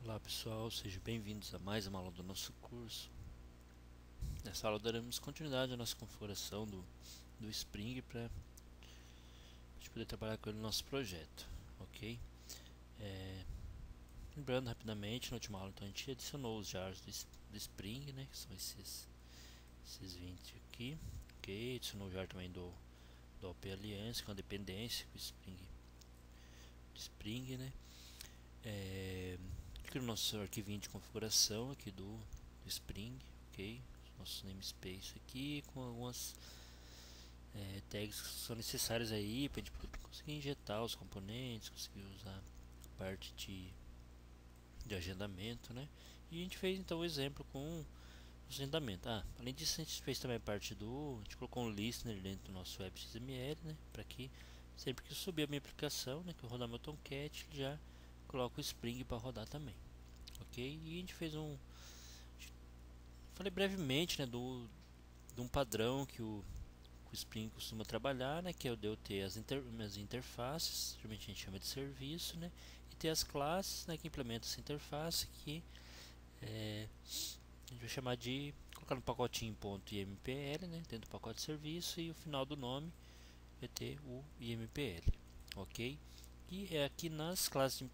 Olá pessoal, sejam bem-vindos a mais uma aula do nosso curso. Nessa aula daremos continuidade à nossa configuração do Spring para a gente poder trabalhar com ele no nosso projeto, ok? Lembrando rapidamente, na última aula então, a gente adicionou os jars do Spring, né, que são esses 20 aqui, ok? Adicionou o jar também do OP Alliance, com a dependência do Spring, né? Aqui no nosso arquivinho de configuração aqui do Spring, ok? Nossos namespace aqui com algumas tags que são necessárias aí para a gente conseguir injetar os componentes, conseguir usar a parte de agendamento, né? E a gente fez então o exemplo com o agendamento. Além disso a gente fez também a parte a gente colocou um listener dentro do nosso web.xml, né? Para que sempre que eu subir a minha aplicação, né, que eu rodar meu Tomcat, ele já coloca o Spring para rodar também, ok? E a gente fez falei brevemente, né, de um padrão que o Spring costuma trabalhar, né, que é o de eu ter as interfaces, geralmente a gente chama de serviço, né, e ter as classes, né, que implementam essa interface, que a gente vai chamar de colocar no pacotinho .impl, né, dentro do pacote de serviço, e o final do nome vai ter o impl, ok? E é aqui nas classes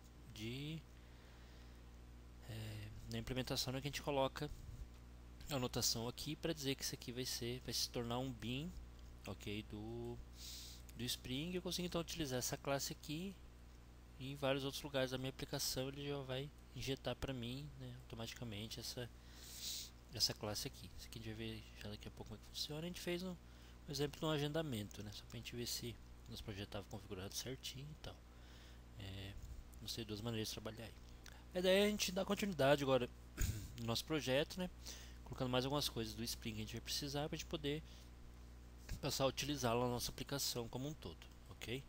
na implementação, né, que a gente coloca a anotação aqui para dizer que isso aqui vai se tornar um bin, ok, do Spring. Eu consigo então utilizar essa classe aqui e em vários outros lugares da minha aplicação ele já vai injetar para mim, né, automaticamente essa classe aqui. Isso aqui a gente vai ver já daqui a pouco como é que funciona. A gente fez um exemplo de um agendamento, né, só para a gente ver se nosso projeto estava configurado certinho e tal. Não sei, duas maneiras de trabalhar aí. A ideia é a gente dar continuidade agora no nosso projeto, né, colocando mais algumas coisas do Spring que a gente vai precisar para a gente poder passar a utilizá-lo na nossa aplicação como um todo, ok?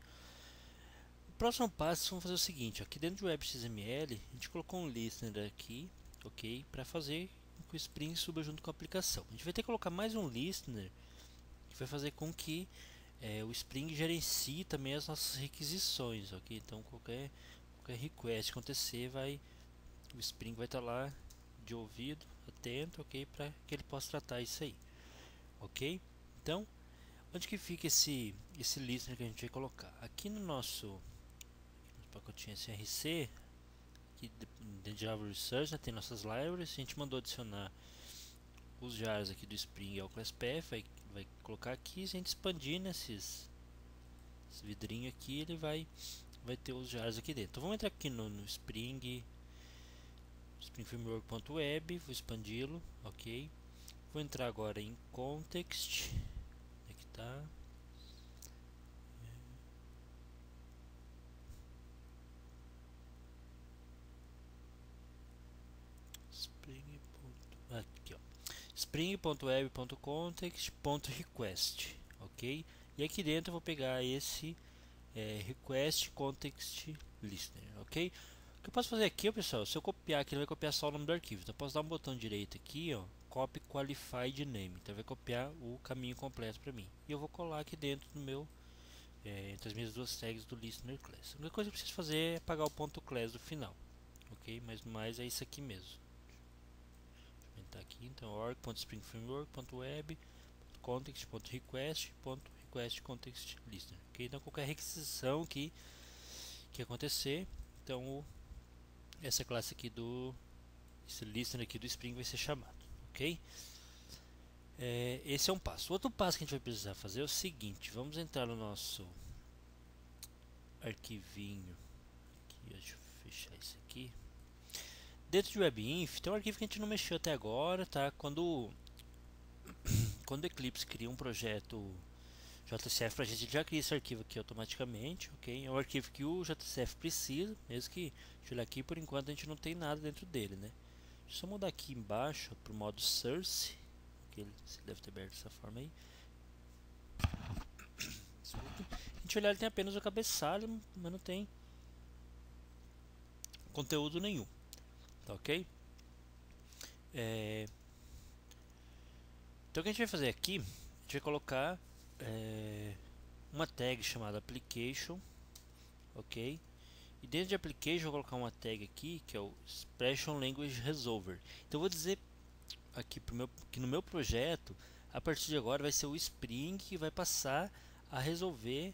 O próximo passo, vamos fazer o seguinte: aqui dentro do web.xml a gente colocou um listener aqui, ok, para fazer com que o Spring suba junto com a aplicação. A gente vai ter que colocar mais um listener que vai fazer com que o Spring gerencie também as nossas requisições, ok? Então qualquer request acontecer, o Spring vai estar lá de ouvido, atento, ok, para que ele possa tratar isso aí, ok? Então, onde que fica esse listener que a gente vai colocar? Aqui no nosso pacotinho SRC, aqui de Java Research, né, tem nossas libraries. A gente mandou adicionar os jars aqui do Spring ao ClassPath, vai colocar aqui. Se a gente expandir nesses esse vidrinho aqui, ele vai ter os jars aqui dentro. Então vamos entrar aqui no Spring Framework.web, vou expandi-lo, ok. Vou entrar agora em Context, aqui está. Spring. Aqui, ó. Spring.web.context.request, ok? E aqui dentro eu vou pegar esse request context listener, ok? O que eu posso fazer aqui, pessoal, se eu copiar aqui, ele vai copiar só o nome do arquivo. Então eu posso dar um botão direito aqui, ó, copy qualified name. Então vai copiar o caminho completo para mim. E eu vou colar aqui dentro do meu entre as minhas duas tags do listener class. A única coisa que eu preciso fazer é apagar o ponto class do final, ok? Mas mais é isso aqui mesmo. Tá aqui, então org.springframework.web.context.request.request.context.listener, ok? Então qualquer requisição que acontecer, então essa classe aqui esse listener aqui do Spring vai ser chamado, ok? Esse é um passo. Outro passo que a gente vai precisar fazer é o seguinte: vamos entrar no nosso arquivinho aqui, deixa eu fechar isso aqui. Dentro de WebInf tem um arquivo que a gente não mexeu até agora, tá? Quando o Eclipse cria um projeto JCF pra gente, ele já cria esse arquivo aqui automaticamente, ok? É um arquivo que o JCF precisa, mesmo que olhar aqui, por enquanto a gente não tem nada dentro dele, né? Deixa eu só mudar aqui embaixo para o modo source, que ele deve ter aberto dessa forma aí. Desculpa. A gente olhar, ele tem apenas o cabeçalho, mas não tem conteúdo nenhum, tá ok? Então o que a gente vai fazer aqui, a gente vai colocar uma tag chamada application, ok? E dentro de application eu vou colocar uma tag aqui que é o Expression Language Resolver. Então eu vou dizer aqui que no meu projeto, a partir de agora vai ser o Spring que vai passar a resolver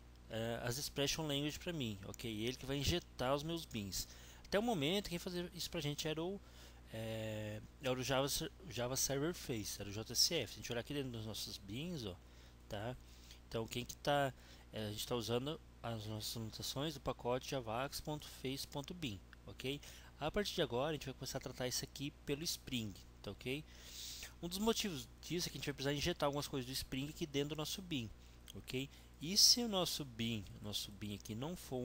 as Expression Language para mim, ok? Ele que vai injetar os meus bins. Até o momento quem fazia isso pra gente era o Java Server Face, era o JCF. Se a gente olhar aqui dentro dos nossos bins, ó, tá? Então quem que tá, a gente está usando as nossas anotações do pacote javax.face.bin, ok? A partir de agora a gente vai começar a tratar isso aqui pelo Spring, tá ok? Um dos motivos disso é que a gente vai precisar injetar algumas coisas do Spring aqui dentro do nosso bin, ok? E se o nosso bin aqui não for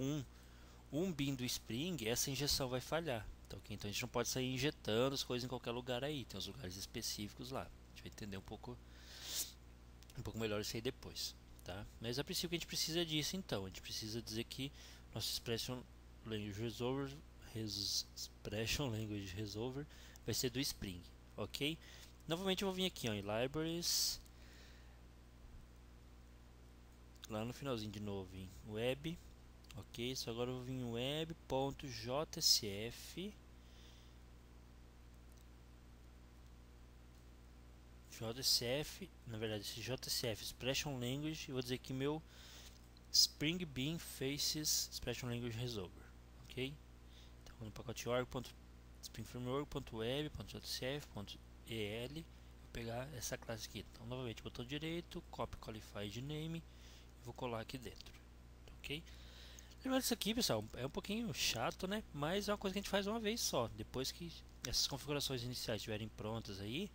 um bin do Spring, essa injeção vai falhar, tá ok? Então a gente não pode sair injetando as coisas em qualquer lugar aí, tem os lugares específicos lá. A gente vai entender um pouco melhor isso aí depois, tá? Mas a princípio a gente precisa disso, então a gente precisa dizer que nosso Expression Language Resolver vai ser do Spring, ok? Novamente eu vou vir aqui ó, em Libraries, lá no finalzinho de novo em Web, ok? Só agora eu vou vir em web.jsf na verdade esse JCF Expression Language, eu vou dizer que meu Spring Bean Faces Expression Language Resolver, ok? Então no pacote org.springframework.web.jcf.el vou pegar essa classe aqui. Então novamente botão direito, copy qualified name e vou colar aqui dentro, ok? Lembrando isso aqui, pessoal, é um pouquinho chato, né? Mas é uma coisa que a gente faz uma vez só. Depois que essas configurações iniciais estiverem prontas aí,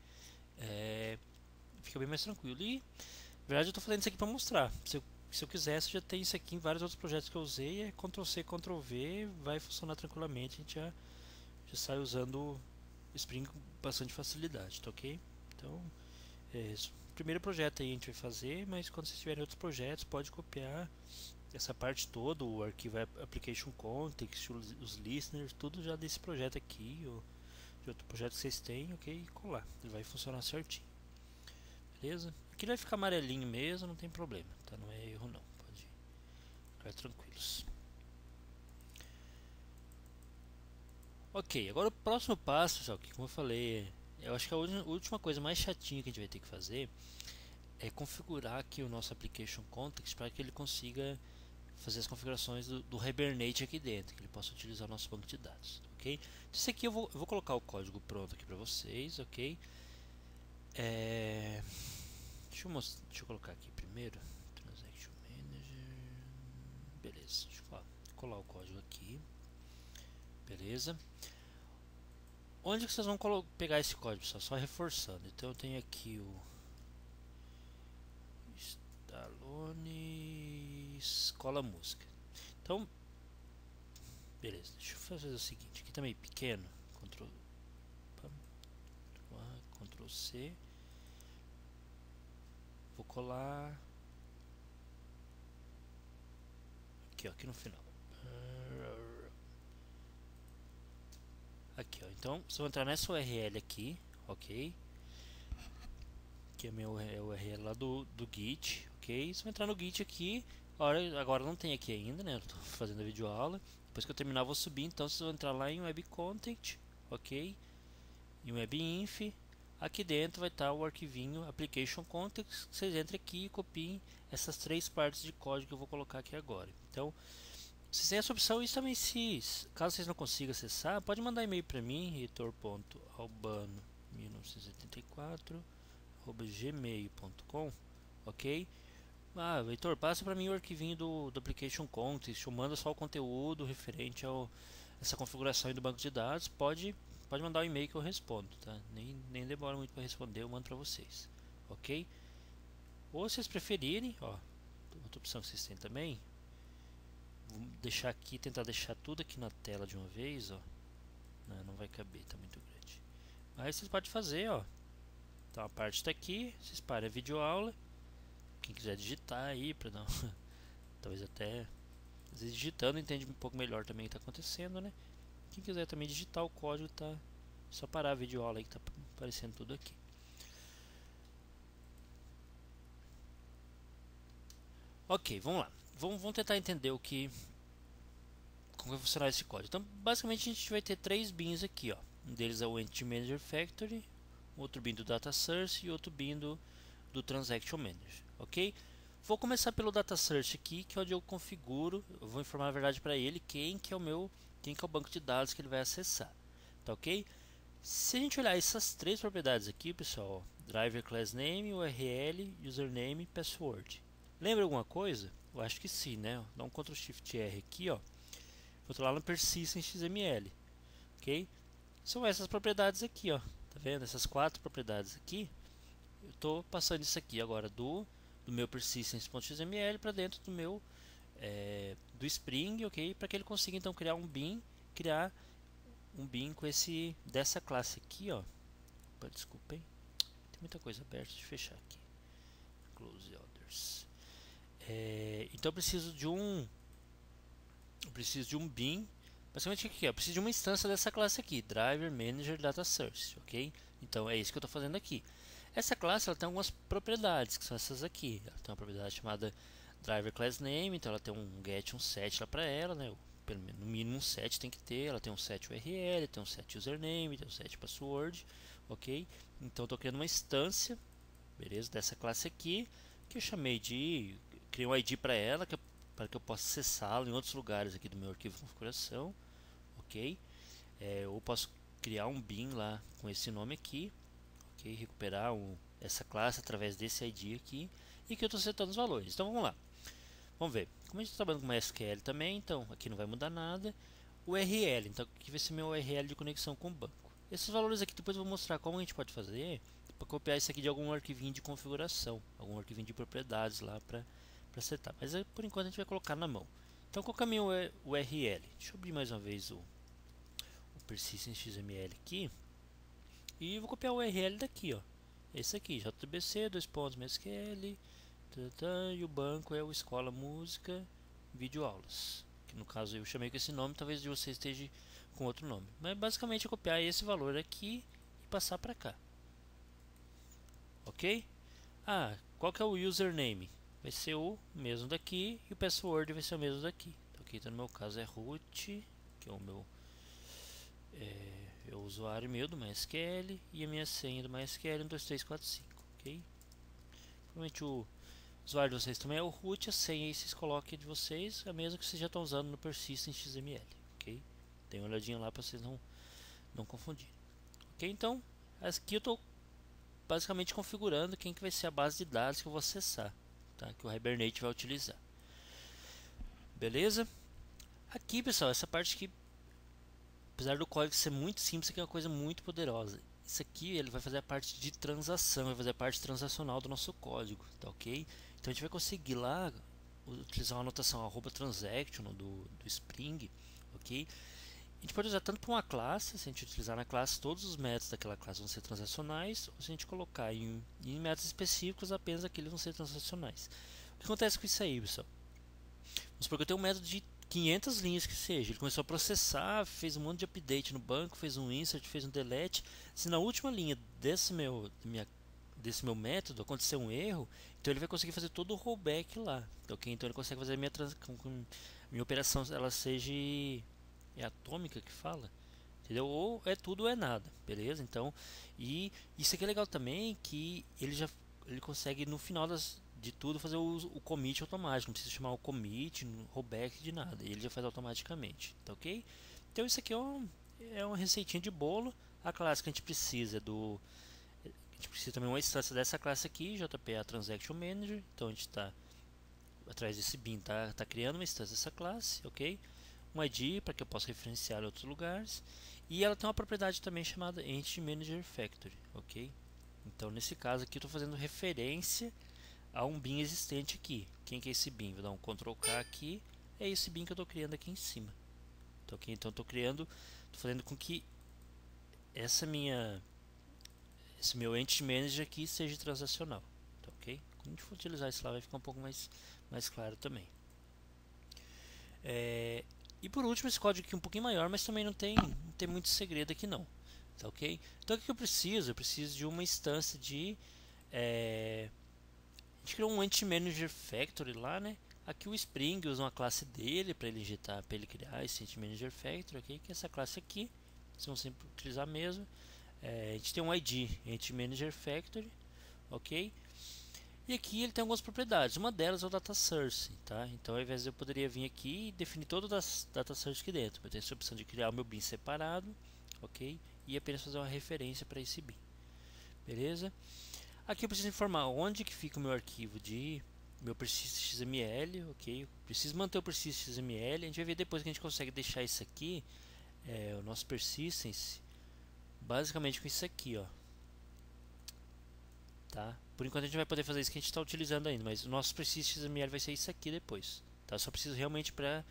fica bem mais tranquilo. E na verdade eu estou fazendo isso aqui para mostrar. Se eu quisesse, já tem isso aqui em vários outros projetos que eu usei. É Ctrl C, Ctrl V, vai funcionar tranquilamente. A gente já sai usando o Spring com bastante facilidade, tá ok? Então, é isso. Primeiro projeto aí a gente vai fazer, mas quando vocês tiverem outros projetos, pode copiar essa parte toda, o arquivo application context, os listeners, tudo já desse projeto aqui, ou de outro projeto que vocês têm, ok? E colar, ele vai funcionar certinho, beleza? Aqui vai ficar amarelinho mesmo, não tem problema, tá? Não é erro não, pode ficar tranquilos. Ok, agora o próximo passo, pessoal, que como eu falei, eu acho que a última coisa mais chatinha que a gente vai ter que fazer é configurar aqui o nosso application context para que ele consiga fazer as configurações do Hibernate aqui dentro, que ele possa utilizar o nosso banco de dados, ok? Então, isso aqui eu vou colocar o código pronto aqui para vocês, ok? Deixa eu colocar aqui primeiro, Transaction Manager, beleza, deixa eu colar o código aqui, beleza? Onde que vocês vão pegar esse código, pessoal? Só reforçando, então eu tenho aqui o Stallone Escola Música. Então, beleza, deixa eu fazer o seguinte, aqui também pequeno, Ctrl C, vou colar aqui, ó, aqui no final. Aqui, ó, então se eu entrar nessa URL aqui, ok, que é o URL lá do Git, ok, se eu entrar no Git aqui, agora não tem aqui ainda, né, eu tô fazendo a videoaula, depois que eu terminar eu vou subir, então se eu entrar lá em Web Content, ok, em Web Inf, aqui dentro vai estar o arquivinho Application Context. Vocês entrem aqui e copiem essas três partes de código que eu vou colocar aqui agora. Então, vocês têm essa opção. Isso também, caso vocês não consigam acessar, pode mandar e-mail para mim, reitor.albano1974@gmail.com, ok? Heitor, passa para mim o arquivinho do Application Context, eu mando só o conteúdo referente a essa configuração do banco de dados. Pode mandar um e-mail que eu respondo, tá? Nem demora muito para responder, eu mando para vocês, ok? Ou se vocês preferirem, ó, outra opção que vocês têm também, vou deixar aqui, tentar deixar tudo aqui na tela de uma vez, ó. Não vai caber, tá muito grande. Mas vocês podem fazer, ó. Então a parte está aqui, vocês param a videoaula. Quem quiser digitar aí para dar talvez até às vezes digitando entende um pouco melhor também o que está acontecendo, né? Quem quiser também digitar o código, tá só parar a videoaula aí que tá aparecendo tudo aqui. Ok, vamos lá. Vamos tentar entender o que como vai funcionar esse código. Então, basicamente, a gente vai ter três bins aqui, ó. Um deles é o Entity Manager Factory, outro bin do Data Source e outro bin do Transaction Manager, ok? Vou começar pelo Data Source aqui, que é onde eu configuro, eu vou informar a verdade para ele quem que é o banco de dados que ele vai acessar, tá ok? Se a gente olhar essas três propriedades aqui, pessoal, ó, Driver Class Name, URL, Username, Password. Lembra alguma coisa? Eu acho que sim, né? Dá um Ctrl Shift R aqui, ó. Vou lá no Persistent XML, ok? São essas propriedades aqui, ó. Tá vendo? Essas quatro propriedades aqui. Eu estou passando isso aqui agora do meu persistence.xml para dentro do meu do Spring, ok? Para que ele consiga então criar um bin com dessa classe aqui, ó. Opa, desculpem, tem muita coisa aberta, deixa eu fechar aqui. Close others. Então eu preciso de um bin. Basicamente o que é? Eu preciso de uma instância dessa classe aqui, Driver Manager Data Source, ok? Então é isso que eu estou fazendo aqui. Essa classe ela tem algumas propriedades, que são essas aqui. Ela tem uma propriedade chamada Driver Class Name, então ela tem um get, um set lá para ela, né? Pelo menos, no mínimo um set tem que ter. Ela tem um set URL, tem um set username, tem um set password, ok? Então estou criando uma instância, beleza? Dessa classe aqui, que eu chamei de... Criei um ID para ela, para que eu possa acessá-la em outros lugares aqui do meu arquivo de configuração, ok? Ou posso criar um bin lá com esse nome aqui, ok? Recuperar essa classe através desse ID aqui e que eu estou setando os valores. Então vamos lá, vamos ver. Como a gente está trabalhando com MySQL também, então aqui não vai mudar nada. O URL, então aqui vai ser meu URL de conexão com o banco. Esses valores aqui depois eu vou mostrar como a gente pode fazer para copiar isso aqui de algum arquivinho de configuração, algum arquivinho de propriedades lá para setar. Mas por enquanto a gente vai colocar na mão. Então qual que é o meu URL? Deixa eu abrir mais uma vez o Persistent XML aqui. E vou copiar o URL daqui, ó. Esse aqui, JBC, MySQL, e o banco é o Escola Música Vídeo Aulas. Que no caso eu chamei com esse nome, talvez de você esteja com outro nome. Mas basicamente é copiar esse valor aqui e passar para cá. Ok? Qual que é o username? Vai ser o mesmo daqui e o password vai ser o mesmo daqui. Ok, então no meu caso é root, que é o meu o usuário meu do MySQL e a minha senha do MySQL 12345, ok? Provavelmente o usuário de vocês também é o root, a senha aí vocês coloquem de vocês, a mesma que vocês já estão usando no Persistent XML, ok? Dê uma olhadinha lá para vocês não confundirem, ok? Então, aqui eu estou basicamente configurando quem que vai ser a base de dados que eu vou acessar, tá? Que o Hibernate vai utilizar. Beleza? Aqui, pessoal, essa parte aqui, apesar do código ser muito simples, aqui é uma coisa muito poderosa. Isso aqui ele vai fazer a parte de transação, vai fazer a parte transacional do nosso código, tá ok? Então a gente vai conseguir lá utilizar uma anotação @transaction do Spring, ok? A gente pode usar tanto para uma classe, se a gente utilizar na classe, todos os métodos daquela classe vão ser transacionais, ou se a gente colocar em métodos específicos, apenas aqueles vão ser transacionais. O que acontece com isso aí, pessoal? Vamos supor que eu tenho um método de 500 linhas que seja, ele começou a processar, fez um monte de update no banco, fez um insert, fez um delete. Se na última linha desse meu método acontecer um erro, então ele vai conseguir fazer todo o rollback lá, ok? Então ele consegue fazer a minha operação, ela seja atômica que fala, entendeu? Ou é tudo ou é nada, beleza? Então, e isso aqui é legal também, que ele consegue no final de tudo fazer o commit automático, não precisa chamar o commit, rollback de nada, ele já faz automaticamente, tá ok? Então isso aqui é uma receitinha de bolo. A classe que a gente precisa a gente precisa também uma instância dessa classe aqui, JPA Transaction Manager. Então a gente está atrás desse bin, tá criando uma instância dessa classe, ok? Um ID para que eu possa referenciar em outros lugares, e ela tem uma propriedade também chamada Entity Manager Factory, ok? Então nesse caso aqui eu estou fazendo referência a um bin existente aqui. Quem que é esse bin? Vou dar um Ctrl K aqui, é esse bin que eu estou criando aqui em cima, tá, ok? Então estou fazendo com que esse meu Entity Manager aqui seja transacional, tá, ok? Quando a gente for utilizar isso lá vai ficar um pouco mais claro também. E por último, esse código aqui é um pouquinho maior, mas também não tem muito segredo aqui não, tá ok? Então o que eu preciso? Eu preciso de uma instância a gente criou um Entity Manager Factory lá, né? Aqui o Spring usa uma classe dele para ele injetar, para ele criar esse Entity Manager Factory, ok? Que é essa classe aqui, vocês vão sempre utilizar mesmo. A gente tem um ID Entity Manager Factory, ok? E aqui ele tem algumas propriedades, uma delas é o Data Source, tá? Então ao invés de eu poderia vir aqui e definir todas as Data Source aqui dentro, eu tenho essa opção de criar o meu bin separado, ok? E apenas fazer uma referência para esse bin, beleza? Aqui eu preciso informar onde que fica o meu arquivo de meu persist XML, ok? Eu preciso manter o persist XML, a gente vai ver depois que a gente consegue deixar isso aqui, o nosso persistence, basicamente com isso aqui, ó. Tá? Por enquanto a gente vai poder fazer isso que a gente está utilizando ainda, mas o nosso persist XML vai ser isso aqui depois, tá? Eu só preciso realmente para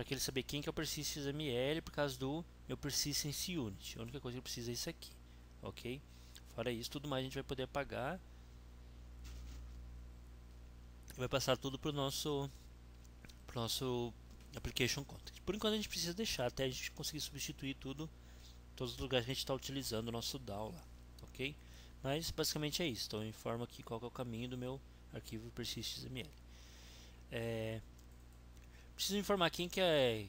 que ele saber quem que é o persist XML por causa do meu persistence unit. A única coisa que eu preciso é isso aqui, ok? Fora isso, tudo mais a gente vai poder apagar e vai passar tudo para o nosso application context. Por enquanto a gente precisa deixar até a gente conseguir substituir tudo, todos os lugares que a gente está utilizando o nosso DAO lá, ok? Mas basicamente é isso. Então eu informo aqui qual que é o caminho do meu arquivo persist.xml. Preciso informar quem que é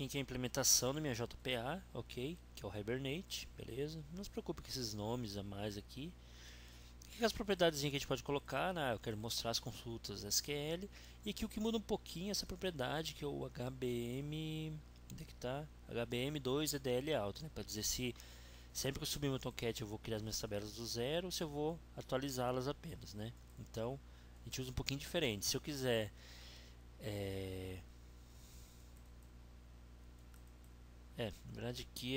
a implementação da minha JPA, ok? Que é o Hibernate, beleza? Não se preocupe com esses nomes a mais aqui. Aqui as propriedades que a gente pode colocar, né? Eu quero mostrar as consultas SQL. E aqui o que muda um pouquinho é essa propriedade, que é o HBM. Onde é que tá? HBM2 EDL alto, né? Para dizer se sempre que eu subir meu Tomcat eu vou criar as minhas tabelas do zero ou se eu vou atualizá-las apenas, né? Então a gente usa um pouquinho diferente. Se eu quiser na verdade aqui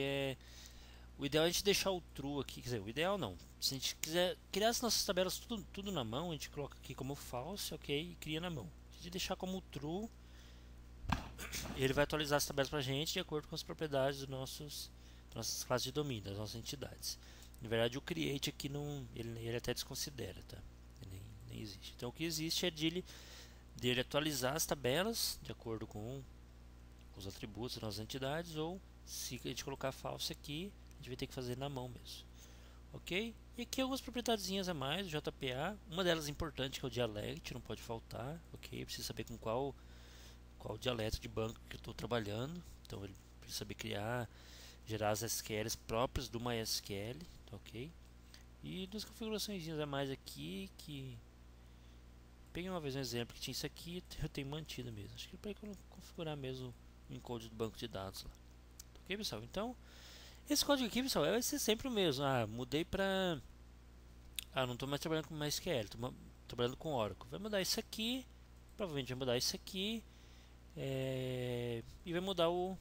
o ideal é a gente deixar o true aqui, quer dizer, o ideal não. Se a gente quiser criar as nossas tabelas tudo na mão, a gente coloca aqui como false, ok, e cria na mão. Se a gente deixar como true, ele vai atualizar as tabelas para a gente de acordo com as propriedades das nossas classes de domínio, das nossas entidades. Na verdade, o create aqui não, ele até desconsidera, tá? Ele nem existe. Então, o que existe é dele atualizar as tabelas de acordo com os atributos das nossas entidades, ou se a gente colocar false aqui, a gente vai ter que fazer na mão mesmo. Ok? E aqui algumas propriedadezinhas a mais do JPA. Uma delas importante que é o dialect, não pode faltar. Ok? Eu preciso saber com qual dialeto de banco que eu estou trabalhando. Então ele precisa saber gerar as SQLs próprias do MySQL. Ok? E duas configurações a mais aqui que peguei uma vez um exemplo que tinha isso aqui, eu tenho mantido mesmo. Acho que é para configurar mesmo o encode do banco de dados lá. Ok, pessoal? Então esse código aqui, pessoal, vai ser sempre o mesmo. Mudei para... não estou mais trabalhando com MySQL, estou trabalhando com Oracle. Vai mudar isso aqui, provavelmente vai mudar isso aqui, e vai mudar o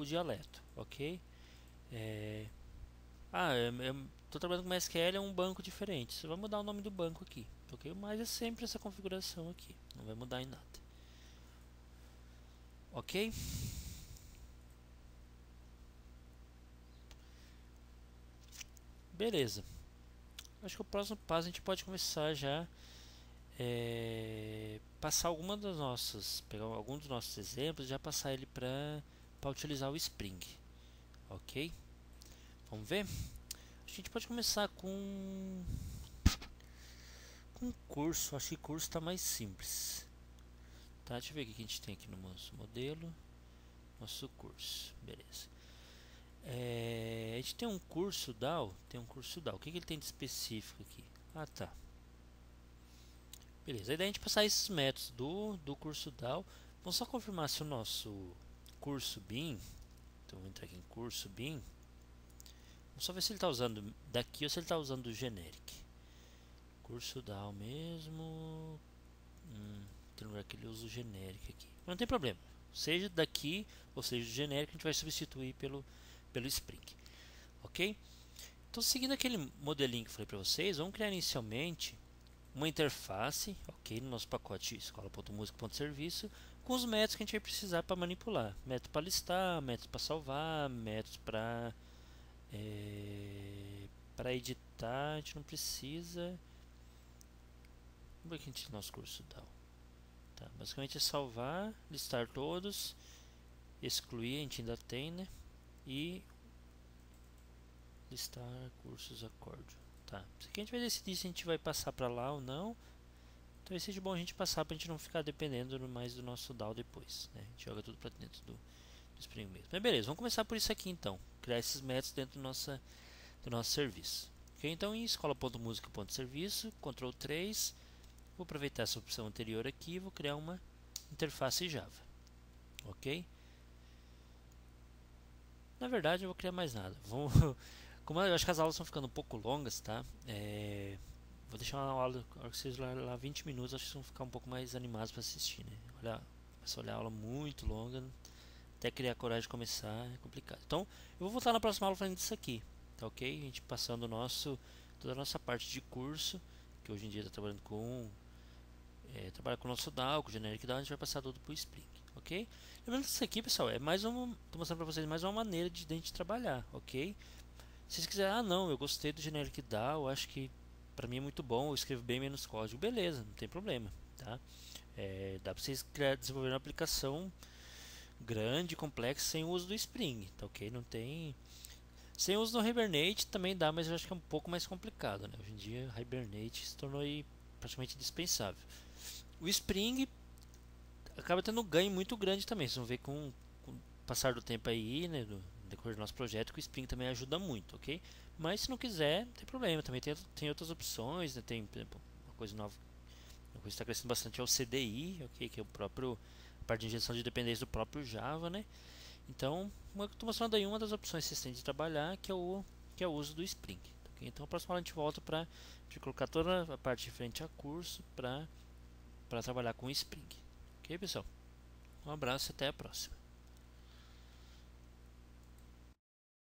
dialeto, ok? Estou trabalhando com MySQL, é um banco diferente. Você vai mudar o nome do banco aqui, ok? Mas é sempre essa configuração aqui, não vai mudar em nada, ok? Beleza. Acho que o próximo passo a gente pode começar já passar pegar algum dos nossos exemplos e já passar ele para utilizar o Spring, ok? Vamos ver? A gente pode começar com curso. Acho que curso está mais simples, tá? Deixa eu ver o que a gente tem aqui no nosso modelo, nosso curso, beleza? A gente tem um curso DAO, o que ele tem de específico aqui? Tá. Beleza, aí daí a gente passar esses métodos do curso DAO. Vamos só confirmar se o nosso curso BIM, então vou entrar aqui em curso BIM, vamos só ver se ele está usando daqui ou se ele está usando do generic. Curso DAO mesmo, tem lugar que ele usa o generic aqui, mas não tem problema, seja daqui ou seja do generic, a gente vai substituir pelo Spring, ok? Então seguindo aquele modelinho que eu falei para vocês, vamos criar inicialmente uma interface, ok, no nosso pacote escola.musica.serviço, com os métodos que a gente vai precisar para manipular. Método para listar, método para salvar, métodos para editar, a gente não precisa. Vamos ver aqui no nosso curso DAO. Tá, basicamente é salvar, listar todos, excluir, a gente ainda tem, né? E listar cursos acórdio. Tá, isso aqui a gente vai decidir se a gente vai passar para lá ou não. Então Então esse é de bom a gente passar para a gente não ficar dependendo mais do nosso DAO depois, né? A gente joga tudo para dentro do Spring mesmo. Mas beleza, vamos começar por isso aqui então. Criar esses métodos dentro do nosso serviço. Ok? Então em escola.musica.serviço, Ctrl 3, vou aproveitar essa opção anterior aqui e vou criar uma interface Java. Ok? Na verdade eu vou criar mais nada. Como eu acho que as aulas estão ficando um pouco longas, tá? Vou deixar uma aula, a hora que vocês lá 20 minutos, acho que vocês vão ficar um pouco mais animados para assistir, né? Começar a olhar a aula muito longa, até criar coragem de começar é complicado. Então, eu vou voltar na próxima aula falando disso aqui, tá ok? A gente passando toda a nossa parte de curso, que hoje em dia está trabalhando trabalha com o nosso DAO, com o Generic DAO, a gente vai passar tudo para o Spring, ok? Lembrando que isso aqui, pessoal, tô mostrando para vocês mais uma maneira de a gente trabalhar, ok? Se vocês quiserem, não, eu gostei do Generic DAO, acho que para mim é muito bom, eu escrevo bem menos código, beleza, não tem problema, tá? Dá para vocês desenvolver uma aplicação grande, complexa, sem o uso do Spring, tá ok? Não tem... Sem o uso do Hibernate também dá, mas eu acho que é um pouco mais complicado, né? Hoje em dia, Hibernate se tornou aí praticamente indispensável. O Spring acaba tendo um ganho muito grande também, vocês vão ver com o passar do tempo aí, né? No decorrer do nosso projeto, que o Spring também ajuda muito, ok? Mas se não quiser, não tem problema, também tem outras opções, né? Tem, por exemplo, uma coisa nova, uma coisa que está crescendo bastante é o CDI, ok? Que é a parte de injeção de dependência do próprio Java, né? Então, estou mostrando aí uma das opções que vocês têm de trabalhar, que é o uso do Spring, okay? Então, a próxima aula a gente volta para colocar toda a parte de frente a curso para trabalhar com o Spring, ok, pessoal? Um abraço e até a próxima.